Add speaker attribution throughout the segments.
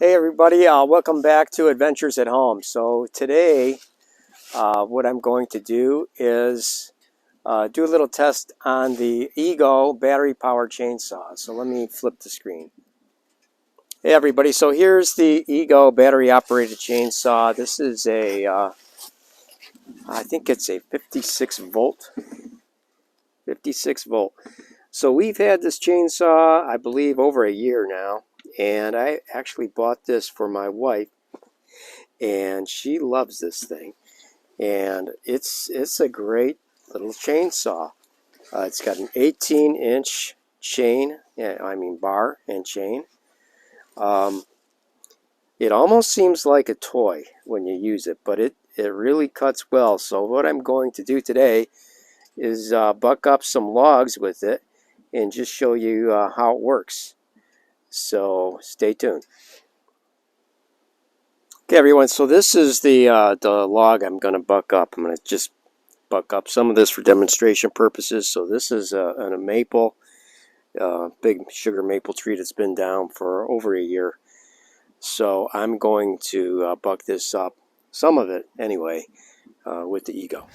Speaker 1: Hey everybody, welcome back to Adventures at Home. So today what I'm going to do is do a little test on the Ego battery powered chainsaw. So let me flip the screen. Hey everybody, so here's the Ego battery operated chainsaw. This is I think it's a 56 volt. 56 volt. So we've had this chainsaw, I believe, over a year now. And I actually bought this for my wife. And she loves this thing. And it's a great little chainsaw. It's got an 18-inch chain, bar and chain. It almost seems like a toy when you use it, but it really cuts well. So what I'm going to do today is buck up some logs with it and just show you how it works. So stay tuned. Okay, everyone. So this is the log I'm going to buck up. I'm going to just buck up some of this for demonstration purposes. So this is a maple, big sugar maple tree that's been down for over a year. So I'm going to buck this up, some of it anyway, with the Ego.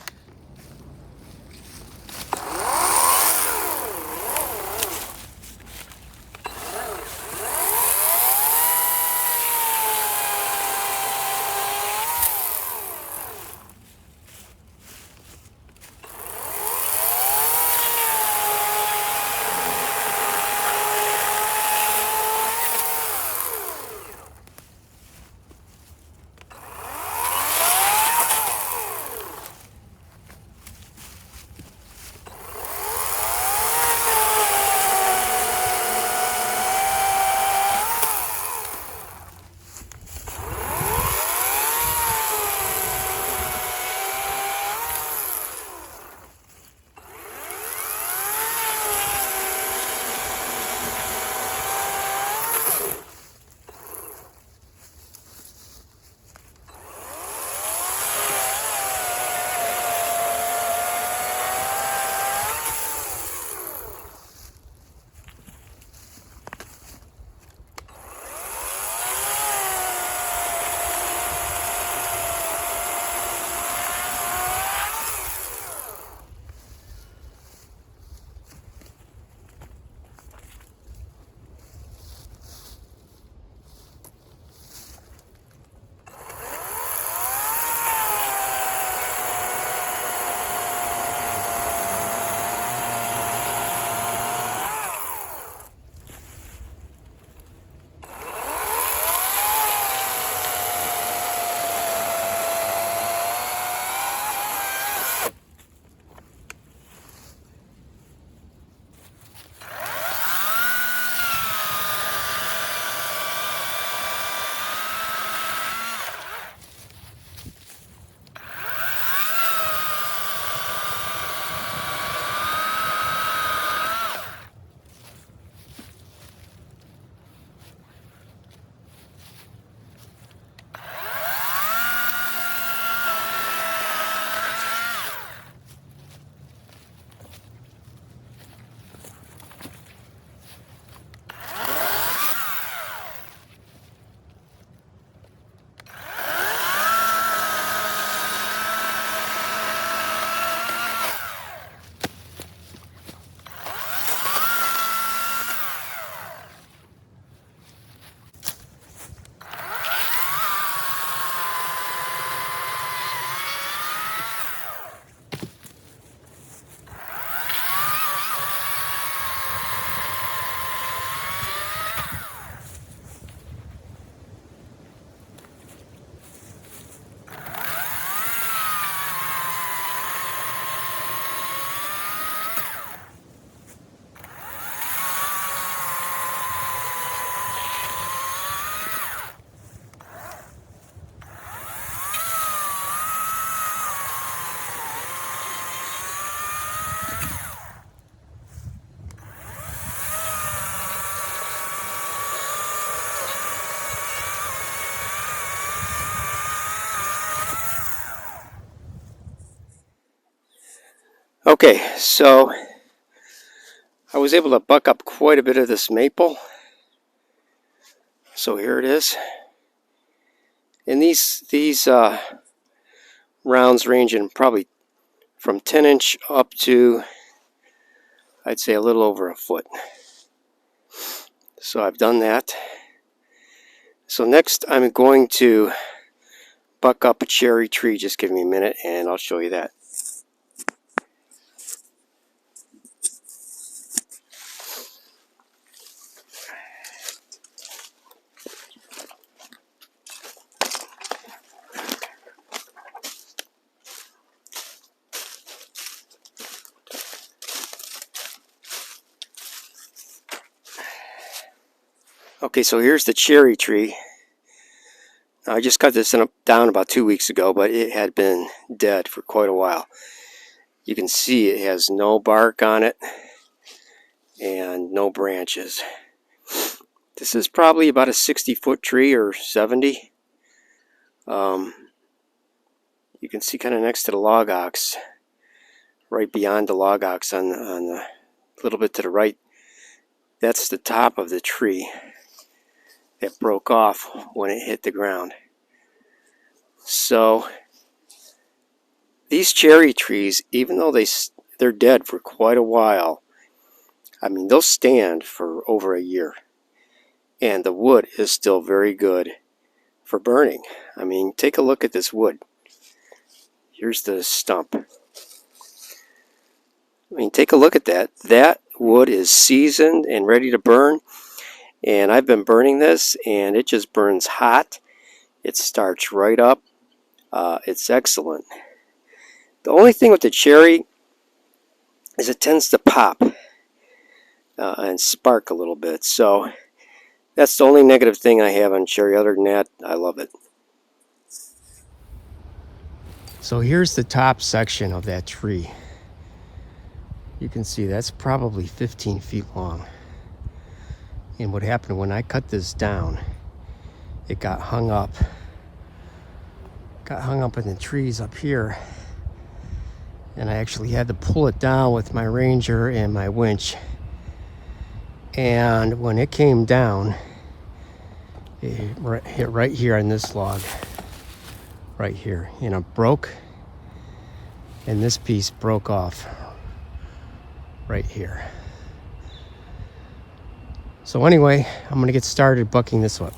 Speaker 1: Okay, so I was able to buck up quite a bit of this maple. So here it is. And these rounds range in probably from 10-inch up to, I'd say, a little over a foot. So I've done that. So next I'm going to buck up a cherry tree. Just give me a minute and I'll show you that. Okay, so here's the cherry tree. I just cut this down about 2 weeks ago, but it had been dead for quite a while. You can see it has no bark on it and no branches. This is probably about a 60-foot tree or 70. You can see kind of next to the LogOx, right beyond the LogOx on the little bit to the right. That's the top of the tree that broke off when it hit the ground. So these cherry trees, even though they're dead for quite a while, I mean, they'll stand for over a year. And the wood is still very good for burning. I mean, take a look at this wood. Here's the stump. I mean, take a look at that. That wood is seasoned and ready to burn. And I've been burning this, and it just burns hot. It starts right up. It's excellent. The only thing with the cherry is it tends to pop and spark a little bit. So that's the only negative thing I have on cherry. Other than that, I love it. So here's the top section of that tree. You can see that's probably 15 feet long. And what happened when I cut this down, it got hung up. Got hung up in the trees up here. And I actually had to pull it down with my Ranger and my winch. And when it came down, it hit right here on this log. Right here. And it broke. And this piece broke off right here. So anyway, I'm going to get started bucking this one.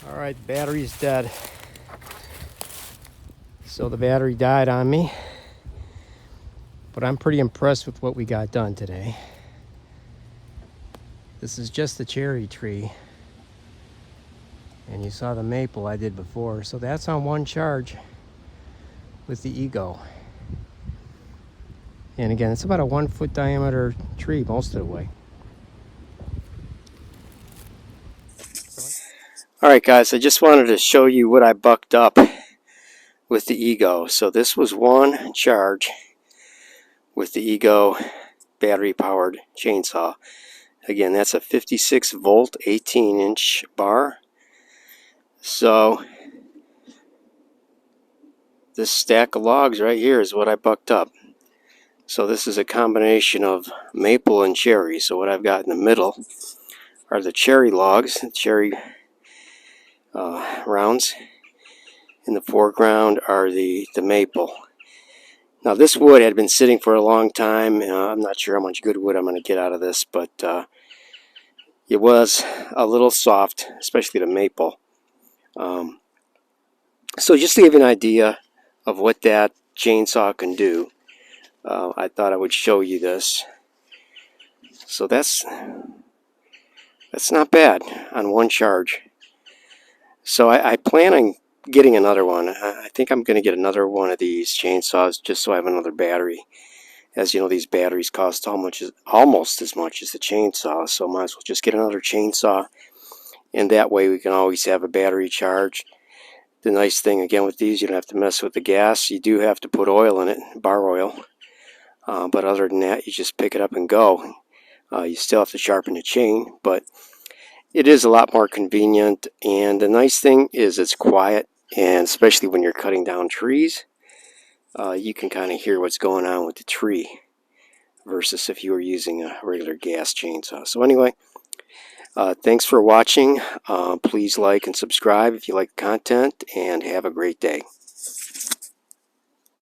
Speaker 1: Alright, the battery's dead. So the battery died on me. But I'm pretty impressed with what we got done today. This is just the cherry tree. And you saw the maple I did before. So that's on one charge with the Ego. And again, it's about a 1 foot diameter tree most of the way. Alright guys, I just wanted to show you what I bucked up with the Ego. So this was one charge with the Ego battery powered chainsaw. Again, that's a 56 volt 18-inch bar. So this stack of logs right here is what I bucked up. So this is a combination of maple and cherry. So what I've got in the middle are the cherry logs, cherry rounds. In the foreground are the maple. Now this wood had been sitting for a long time. I'm not sure how much good wood I'm going to get out of this, but it was a little soft, especially the maple. So just to give you an idea of what that chainsaw can do, I thought I would show you this. So that's not bad on one charge. So I plan on getting another one. I think I'm going to get another one of these chainsaws just so I have another battery. As you know, these batteries cost almost as much as the chainsaw, so might as well just get another chainsaw, and that way we can always have a battery charged. The nice thing again with these, you don't have to mess with the gas. You do have to put oil in it, bar oil, but other than that, you just pick it up and go. You still have to sharpen the chain, but it is a lot more convenient, and the nice thing is it's quiet, and especially when you're cutting down trees, you can kind of hear what's going on with the tree versus if you were using a regular gas chainsaw. So anyway, thanks for watching. Please like and subscribe if you like the content, and have a great day.